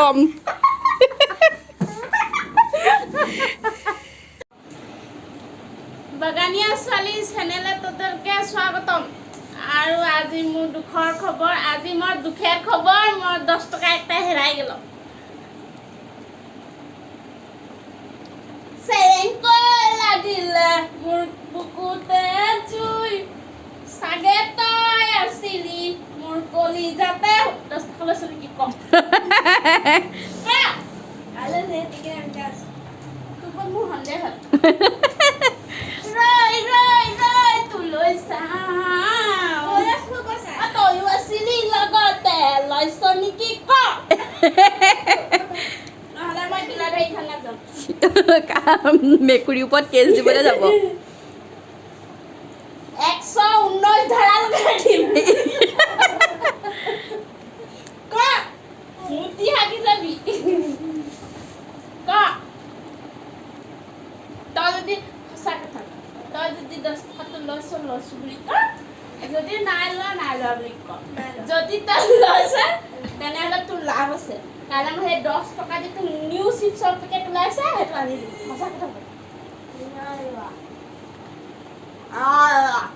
স্বাগতম বাগানিয়া Suwali চেনেলে তোদেৰকে স্বাগতম আৰু আজি মোৰ দুখৰ খবৰ আজি মোৰ দুখেৰ খবৰ মোৰ 10 টকা একটা হেৰাই গেল সেৰেংক লাগিলে মোৰ বুকুতে জুই সাগে তই আছিলি মোৰ কলিজাতে 10 টকা লৈছিল কি কম আলে নে টিকে আনকাস খুব মোৰ হন্দে হয় Rồi tu lối sao Ôi sao có sao Tôi yêu Sila là có thể nói số ní kì có Nó là mọi người là đây thằng nào মেকুৰীৰ ওপৰত কেছ দিবলৈ যাব 119 ধাৰা লগাই দিম ক মুতি হাগি যাবি ক তই যদি সঁচা কথা তই যদি 10 টকাটো লৈছ বুলি ক যদি নাই লোৱা বুলি ক যদি তই লৈছ তেনেহ'লে তোৰ লাভ আছে কাৰণ সেই 10 টকা দি তোৰ নিউ চিপছৰ পেকেট ওলাইছে সেইটো আনি দিম সঁচা কথা ক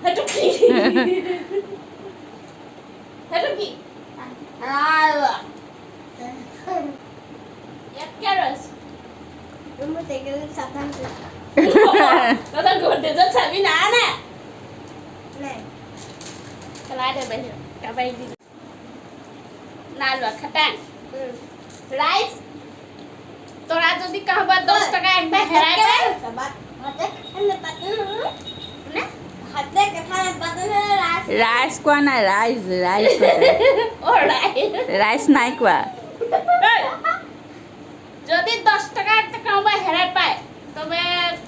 সেইটো কি ইয়াত কি ৰৈছে মই তেকেলে সাবধান Tao gột để rất sợ bị ná nè Này Cái lái đây bây giờ Cả bây đi Nào luật khát đạn Rice Tôi ra cho đi cao bật 10 টাকা এক ব্যাগ হেরাই বে হাতে এনে পাতন না হাতে কথা পাতন ৰাইচ কোৱা নাই ৰাইচ ও ৰাইচ নাই কোৱা যদি 10 টাকা একটা কাউবা হেরাই পায় তবে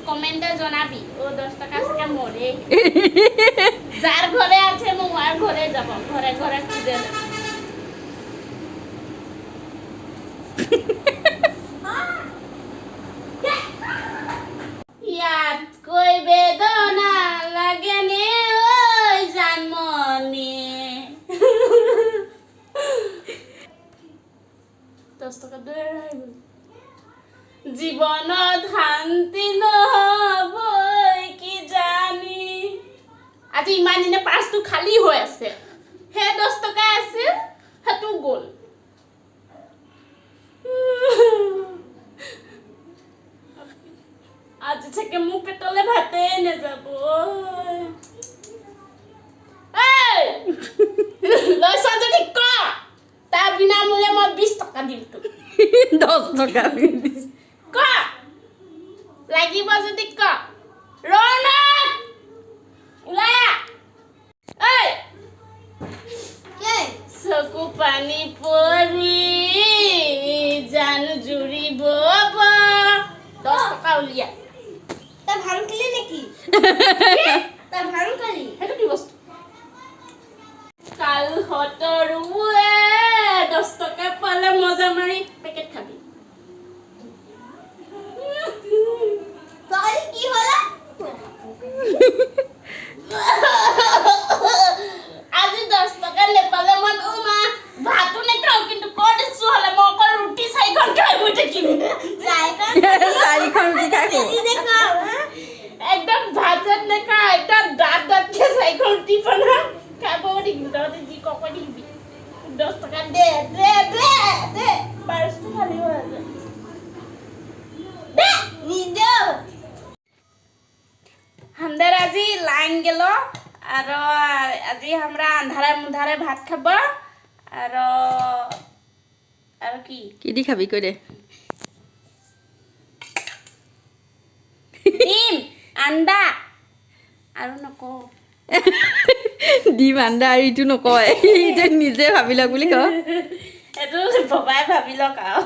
কমেন্টে জানাবি ও 10 টাকা থেকে মরে যার ঘরে আছে মো আর ঘরে যাব ঘরে খুঁজে যাব ইয়াত কই বেদনা লাগে নে ওই জানমনি 10 টাকা দূরে রাখব জীবনত শান্তি নহবই কি জানি আজি ইমান দিনে পাঁচটো খালী হৈ আছে হে 10 টকা আছে হেতু গল আজি থেকে মোক পেটলে ভাতে নেযাব এই লৈছ যদি ক তাৰ বিনা মূল্যে মই 20 টকা দিম তোক 10 টকা ক লাগিব যদি ক ৰৌনক ওলা এই কে চকু পানী পৰি জান জুৰিব 10 টকা উলিয়া তই ভাং কিলি নেকি তই ভাং কালি সেইটো কি বস্তু কাল হতৰুৱে 10 টকা পালে মজা মাৰি পেকেট খাবি কি হলো আজি 10 টাকা লেপালে মন ও মা ভাতও নেখাও কিন্তু কড়িছো হলে মই অকল ৰুটি 4 খন খাই বই থাকিম 4 খন ৰুটি খাই দেখাও একদম ভাত নেখা এটা দাঁত কে 4 খন ৰুটি বনা খাব দিম তই যি কক দিবি 10 টাকা দে বাৰটো খালি হৈ আছে দে নিদো हमदर আজি লাইন গেল আৰু আজি हमरा আন্ধাৰে ভাত খাব আৰু কি দি খাবি কৈ দে ডিম আন্ডা আৰু নকও ডিম আন্ডা আৰু ইটো নকয় ইটো নিজে ভাবি লওক বুলি ক এটো বাবাই ভাবি লওক আৰু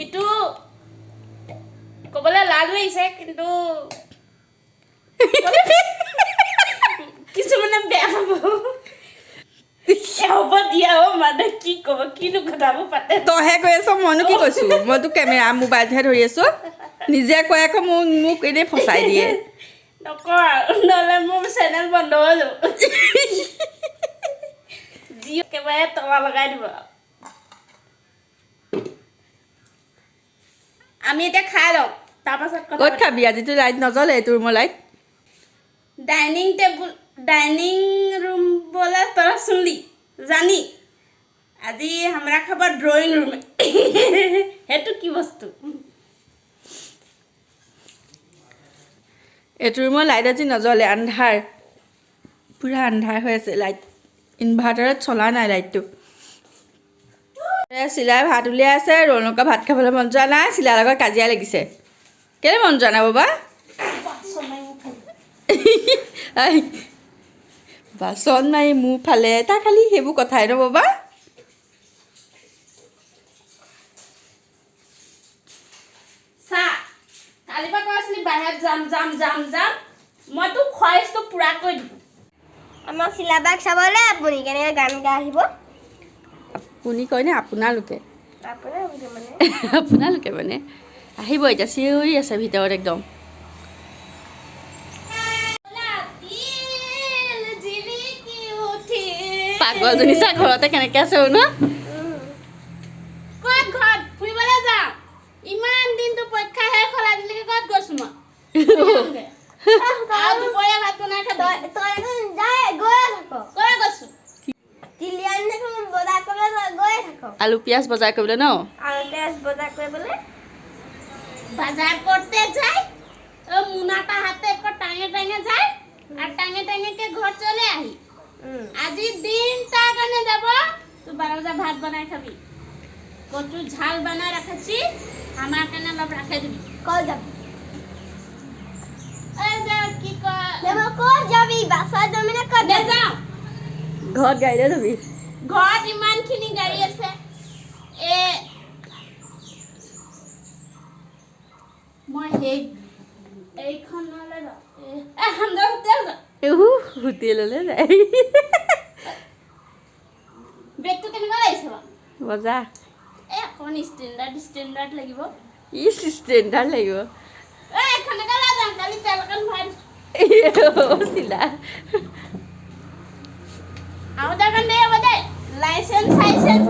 ইটো কবলে লাজ লাগিছে কিন্তু কিছুমানে বেয়া পাব হ'ব দিয়া ও মানে কি কব কিনো কথাবোৰ পাতে তহে কৈ আছ মইনো কি কৈছো মইতো কেমেৰা মোবাইলহে ধৰি আছো নিজে কৈ আকৌ মোক এনেই ফচাই দিয়ে নকৰ নহ'লে মোৰ চেনেল বন্ধ হৈ যাব একেবাৰে তলা লগাই দিব আমি এতিয়া খাই লওঁ তাৰপাছত ক'ত খাবি আজিতো লাইট নজ্বলে তোৰ ৰুমৰ লাইট डाइनिंग रूम बोला तो सुनली जानी আজি हमरा खबर ड्राइंग रूम हेतु की वस्तु এইটো ৰুমৰ লাইট আজি নজ্বলে আন্ধাৰ পুৰা আন্ধাৰ হৈ আছে লাইট ইনভাৰ্টাৰত চলা নাই লাইটটো চিলাই ভাত উলিয়াই আছে ৰণকা ভাত খাবলৈ মন যোৱা নাই চিলাৰ লগত কাজিয়া লাগিছে কেলে মন যোৱা নাই বাবা বাচন মাৰি মোৰ ফালে তা খালি সেইবোৰ কথাই ন বাবা সা কালিবা কৈছিলি বাহিৰত যাম মই তো খয়সটো পুৰা কৰি দিব আমাৰ চিলাবাক চাবলে আপুনি কেনে গান গা আহিব আপুনি কয়নে আপোনালোকে মানে আহিব এতিয়া চিঞৰি আছে ভিতৰত একদম পাগল জনিছা ঘৰতে কেনেকৈ আছে ন ক'ত ঘৰত ফুৰিবলৈ যাওঁ ইমান দিনটো পৰীক্ষা শেষ হ'ল আজিলৈকে ক'ত গৈছো মই আৰু দুপৰীয়া ভাত বনাই খাবি তই যায় গৈ থাক ক'ত গৈছো তিলিয়ান দেখোন বজাৰ কৰিবলৈ গৈ থাক আলু পিঁয়াজ বজাৰ কৰিবলৈ ন আলু পিঁয়াজ বজাৰ কৰিবলৈ বাজাৰ করতে যায় ও মুনাটা হাতে একটু টাঙে যায় আর টাঙে কে ঘর চলে আহি আজি দিনটা কানে যাব তুই 12 বাজে ভাত বানাই খাবি কচু ঝাল বানাই রাখছি আমার কানে অলপ রাখে দিবি কল যাব এই যে কি কয় দেব কল যাবি বাসা জমিনে কল দে যাও ঘৰত গাড়ীৰে যাবি ঘৰত ইমানখিনি গাড়ী আছে এ মই এইখন নলে যা এ হামদা হোটেল যা হোটেললৈ যায় বেগটো কেনেকুৱা লাগিছে বা মজা এ অকণ ষ্টেণ্ডাৰ্ড লাগিব ই ষ্টেণ্ডাৰ্ড লাগিব এ এখনকে লৈ যাম কালি তেল অকণ ভৰাই চিলা আৰু দেখোন দে হ'ব দে লাইচেন্স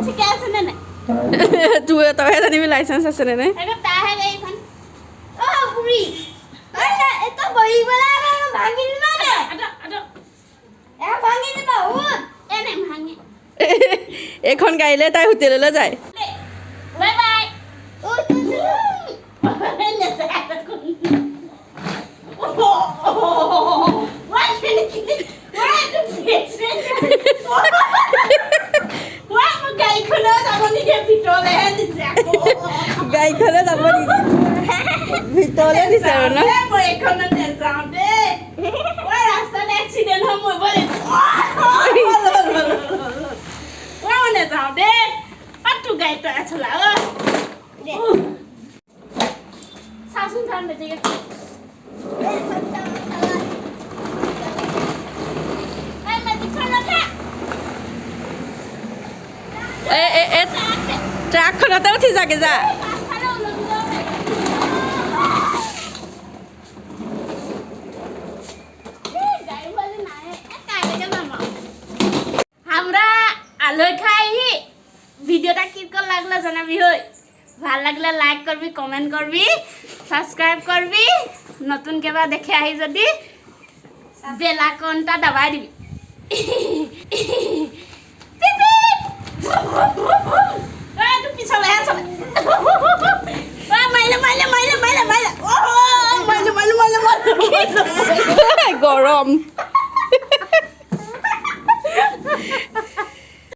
ঠিকে আছে নে নাই তইহে জানিবি লাইচেন্স আছে নে নাই এইটো তাহে এইখন অ পুৰি এটা বহিবলৈ ভাঙি দিবা দে এ ভাঙি দিবা উঠ এ নাই ভাঙি এইখন গাড়ীলৈ তাই হোটেললৈ যায় বাই বাই গাড়ীখনে যাব নিদি ভিতৰলৈ দিছে আৰু ন মই এখনতে যাওঁ দে ওই ৰাস্তাত এক্সিডেন্ট হৈ মই বলে ওই মনে যাওঁ দে পাটু গাড়ীটো চলা ও দে সাসুন থাম বেজে ট্ৰাকখনতে উঠি যাগে যা আমরা আলহী খাই আহি ভিডিওটা কিরকম লাগলো জানাবি হই ভাল লাগলে লাইক করবি কমেন্ট করবি সাবস্ক্রাইব করবি নতুন কেবা দেখে আহি যদি বেল আইকনটা দবাই দিবি গৰম